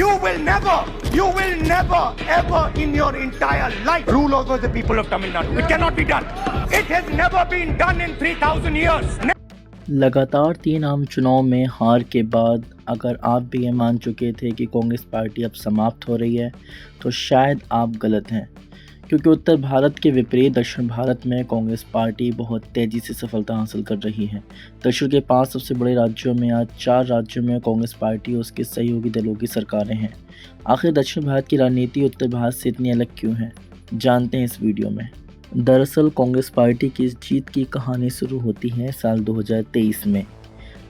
You will never, ever in your entire life rule over the people of Tamil Nadu. It cannot be done. It has never been done in 3,000 years. लगातार 3 आम चुनाव में हार के बाद अगर आप भी ये मान चुके थे कि कांग्रेस पार्टी अब समाप्त हो रही है तो शायद आप गलत हैं, क्योंकि उत्तर भारत के विपरीत दक्षिण भारत में कांग्रेस पार्टी बहुत तेज़ी से सफलता हासिल कर रही है। दक्षिण के 5 सबसे बड़े राज्यों में आज 4 राज्यों में कांग्रेस पार्टी और उसके सहयोगी दलों की सरकारें हैं। आखिर दक्षिण भारत की राजनीति उत्तर भारत से इतनी अलग क्यों है, जानते हैं इस वीडियो में। दरअसल कांग्रेस पार्टी की इस जीत की कहानी शुरू होती है साल 2023 में।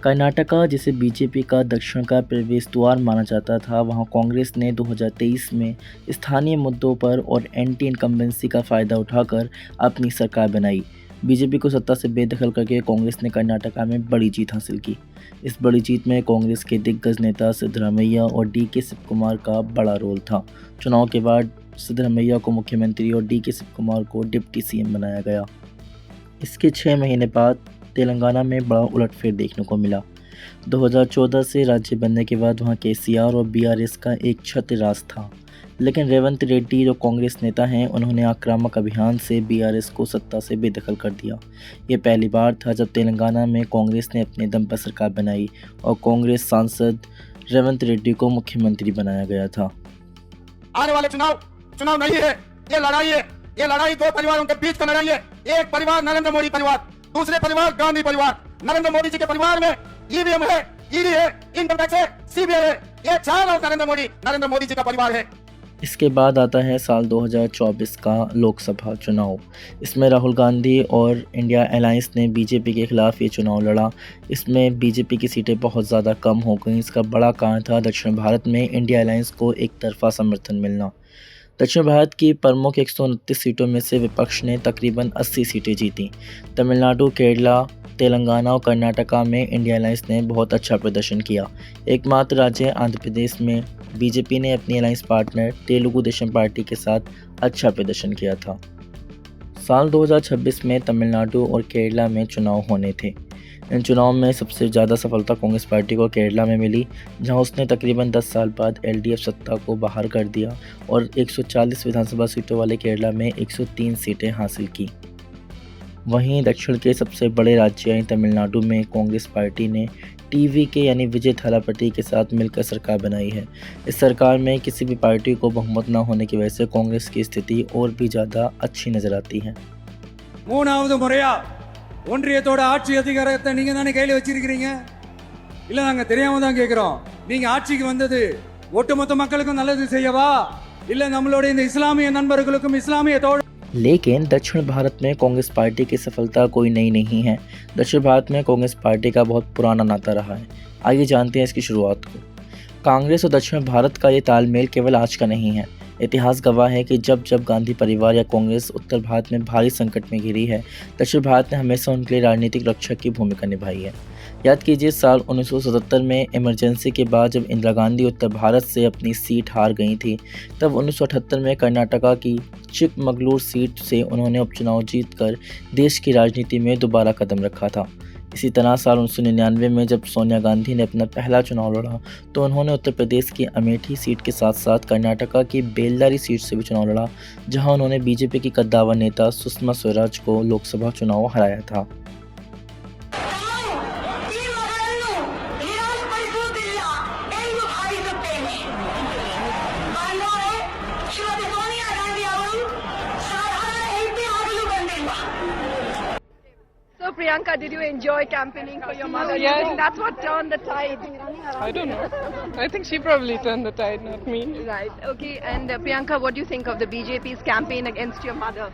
कर्नाटका, जिसे बीजेपी का दक्षिण का प्रवेश द्वार माना जाता था, वहां कांग्रेस ने 2023 में स्थानीय मुद्दों पर और एंटी इनकम्बेंसी का फ़ायदा उठाकर अपनी सरकार बनाई। बीजेपी को सत्ता से बेदखल करके कांग्रेस ने कर्नाटका में बड़ी जीत हासिल की। इस बड़ी जीत में कांग्रेस के दिग्गज नेता सिद्धरामैया और डी.के. शिवकुमार का बड़ा रोल था। चुनाव के बाद सिद्धरामैया को मुख्यमंत्री और डी.के. शिवकुमार को डिप्टी सीएम बनाया गया। इसके 6 महीने बाद तेलंगाना में बड़ा उलटफेर देखने को मिला। 2014 से राज्य बनने के बाद वहां केसीआर और बीआरएस का एक छत्र राज था, लेकिन रेवंत रेड्डी जो कांग्रेस नेता हैं, उन्होंने आक्रामक अभियान से बीआरएस को सत्ता से बेदखल कर दिया। ये पहली बार था जब तेलंगाना में कांग्रेस ने अपने दम पर सरकार बनाई और कांग्रेस सांसद रेवंत रेड्डी को मुख्यमंत्री बनाया गया था। आने वाले चुनाव नहीं है, ये लड़ाई है। ये लड़ाई 2 परिवारों के बीच का लड़ाई है। एक परिवार नरेंद्र मोदी परिवार, दूसरे परिवार गांधी परिवार। नरेंद्र मोदी जी के परिवार में ईवीएम है, ईडी है, इनकम टैक्स है, सीबीआई है। ये 4 लोग नरेंद्र मोदी जी का परिवार है। इसके बाद आता है साल 2024 का लोकसभा चुनाव। इसमें राहुल गांधी और इंडिया अलायंस ने बीजेपी के खिलाफ ये चुनाव लड़ा। इसमें बीजेपी की सीटें बहुत ज़्यादा कम हो गईं। इसका बड़ा कारण था दक्षिण भारत में इंडिया अलायंस को एक तरफा समर्थन मिलना। दक्षिण भारत की प्रमुख 129 सीटों में से विपक्ष ने तकरीबन 80 सीटें जीतीं। तमिलनाडु, केरला, तेलंगाना और कर्नाटका में इंडिया अलायंस ने बहुत अच्छा प्रदर्शन किया। एकमात्र राज्य आंध्र प्रदेश में बीजेपी ने अपनी alliance partner Telugu Desam party के साथ अच्छा प्रदर्शन किया था। साल 2026 में तमिलनाडु और केरला में चुनाव होने थे। इन चुनाव में सबसे ज़्यादा सफलता कांग्रेस पार्टी को केरला में मिली, जहां उसने तकरीबन 10 साल बाद एलडीएफ सत्ता को बाहर कर दिया और 140 विधानसभा सीटों वाले केरला में 103 सीटें हासिल की। वहीं दक्षिण के सबसे बड़े राज्य यानी तमिलनाडु में कांग्रेस पार्टी ने टीवीके यानी विजय थालापति के साथ मिलकर सरकार बनाई है। इस सरकार में किसी भी पार्टी को बहुमत न होने की वजह से कांग्रेस की स्थिति और भी ज़्यादा अच्छी नजर आती है। மூணாவது முறையா ஒன்றியத்தோட ஆட்சி அதிகாரத்தை நீங்க தானே கையில வச்சிருக்கீங்க? இல்ல நாங்க தெரியாம தான் கேக்குறோம். நீங்க ஆட்சிக்கு வந்தது ஒட்டுமொத்த மக்களுக்கும் நல்லது செய்யவா, இல்ல நம்மளோட இந்த இஸ்லாமிய நண்பர்களுக்கும் இஸ்லாமிய தோழ। लेकिन दक्षिण भारत में कांग्रेस पार्टी की सफलता कोई नई नहीं है। दक्षिण भारत में कांग्रेस पार्टी का बहुत पुराना नाता रहा है। आइए जानते हैं इसकी शुरुआत को। कांग्रेस और दक्षिण भारत का ये तालमेल केवल आज का नहीं है। इतिहास गवाह है कि जब जब गांधी परिवार या कांग्रेस उत्तर भारत में भारी संकट में घिरी है, दक्षिण भारत ने हमेशा उनके लिए राजनीतिक रक्षक की भूमिका निभाई है। याद कीजिए, साल 1977 में इमरजेंसी के बाद जब इंदिरा गांधी उत्तर भारत से अपनी सीट हार गई थी, तब 1978 में कर्नाटका की चिकमगलूर सीट से उन्होंने उपचुनाव जीतकर देश की राजनीति में दोबारा कदम रखा था। इसी तरह साल 1999 में जब सोनिया गांधी ने अपना पहला चुनाव लड़ा, तो उन्होंने उत्तर प्रदेश की अमेठी सीट के साथ साथ कर्नाटका की बेल्लारी सीट से भी चुनाव लड़ा, जहां उन्होंने बीजेपी की कद्दावर नेता सुषमा स्वराज को लोकसभा चुनाव हराया था। So Priyanka, did you enjoy campaigning for your mother? Yeah. Do you think that's what turned the tide? I don't know. I think she probably turned the tide, not me. Right. Okay. And Priyanka, what do you think of the BJP's campaign against your mother?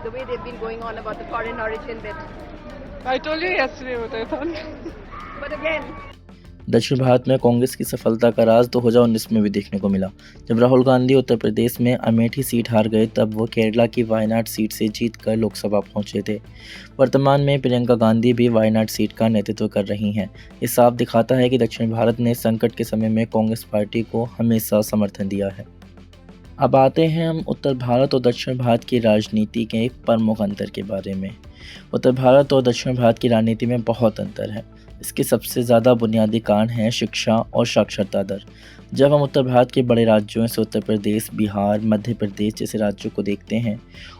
The way they've been going on about the foreign origin bit. I told you yesterday what I thought. But again, दक्षिण भारत में कांग्रेस की सफलता का राज 2019 में भी देखने को मिला। जब राहुल गांधी उत्तर प्रदेश में अमेठी सीट हार गए, तब वो केरला की वायनाड सीट से जीतकर लोकसभा पहुंचे थे। वर्तमान में प्रियंका गांधी भी वायनाड सीट का नेतृत्व कर रही हैं। ये साफ दिखाता है कि दक्षिण भारत ने संकट के समय में कांग्रेस पार्टी को हमेशा समर्थन दिया है। अब आते हैं हम उत्तर भारत और दक्षिण भारत की राजनीति के एक प्रमुख अंतर के बारे में। उत्तर भारत और दक्षिण भारत की राजनीति में बहुत अंतर है। इसके सबसे ज़्यादा बुनियादी कारण है शिक्षा और साक्षरता दर। जब हम उत्तर भारत के बड़े राज्यों से उत्तर प्रदेश, बिहार, मध्य प्रदेश जैसे राज्यों को देखते हैं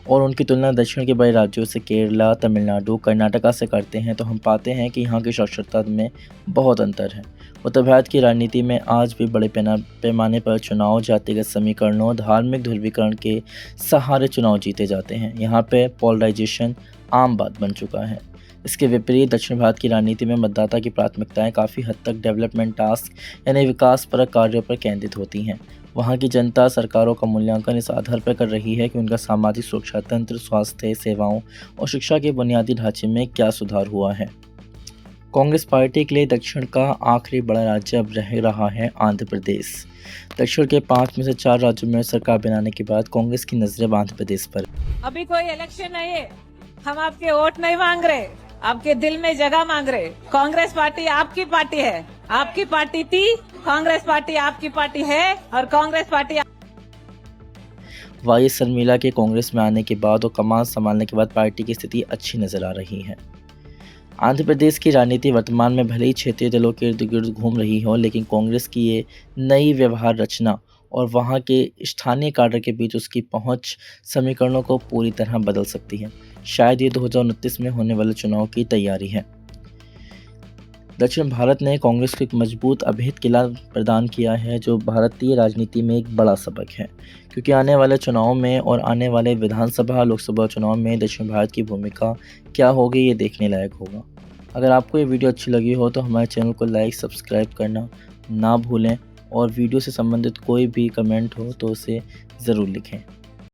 और उनकी तुलना दक्षिण के बड़े राज्यों से केरला, तमिलनाडु, कर्नाटका से करते हैं तो हम पाते हैं कि यहाँ की साक्षरता में बहुत अंतर है। उत्तर भारत की राजनीति में आज भी बड़े पैमाने पर चुनाव जातिगत समीकरणों, धार्मिक ध्रुवीकरण के सहारे चुनाव जीते जाते हैं। यहाँ पे पोलराइजेशन आम बात बन चुका है। इसके विपरीत दक्षिण भारत की राजनीति में मतदाता की प्राथमिकताएं काफ़ी हद तक डेवलपमेंट टास्क यानी विकासपरक कार्यों पर केंद्रित होती हैं। वहाँ की जनता सरकारों का मूल्यांकन इस आधार पर कर रही है कि उनका सामाजिक सुरक्षा तंत्र, स्वास्थ्य सेवाओं और शिक्षा के बुनियादी ढांचे में क्या सुधार हुआ है। कांग्रेस पार्टी के लिए दक्षिण का आखिरी बड़ा राज्य अब रह रहा है आंध्र प्रदेश। दक्षिण के 5 में से 4 राज्यों में सरकार बनाने के बाद कांग्रेस की नजरें आंध्र प्रदेश पर। अभी कोई इलेक्शन नहीं है, हम आपके वोट नहीं मांग रहे, आपके दिल में जगह मांग रहे। कांग्रेस पार्टी आपकी पार्टी है, आपकी पार्टी थी, कांग्रेस पार्टी आपकी पार्टी है और कांग्रेस पार्टी। वाई शर्मिला के कांग्रेस में आने के बाद और कमान संभालने के बाद पार्टी की स्थिति अच्छी नजर आ रही है। आंध्र प्रदेश की राजनीति वर्तमान में भले ही क्षेत्रीय दलों के इर्द गिर्द घूम रही हो, लेकिन कांग्रेस की ये नई व्यवहार रचना और वहाँ के स्थानीय काडर के बीच उसकी पहुँच समीकरणों को पूरी तरह बदल सकती है। शायद ये 2029 में होने वाले चुनाव की तैयारी है। दक्षिण भारत ने कांग्रेस को एक मजबूत अभेद किला प्रदान किया है, जो भारतीय राजनीति में एक बड़ा सबक है, क्योंकि आने वाले चुनाव में और आने वाले विधानसभा लोकसभा चुनाव में दक्षिण भारत की भूमिका क्या होगी ये देखने लायक होगा। अगर आपको ये वीडियो अच्छी लगी हो तो हमारे चैनल को लाइक, सब्सक्राइब करना ना भूलें और वीडियो से संबंधित कोई भी कमेंट हो तो उसे ज़रूर लिखें।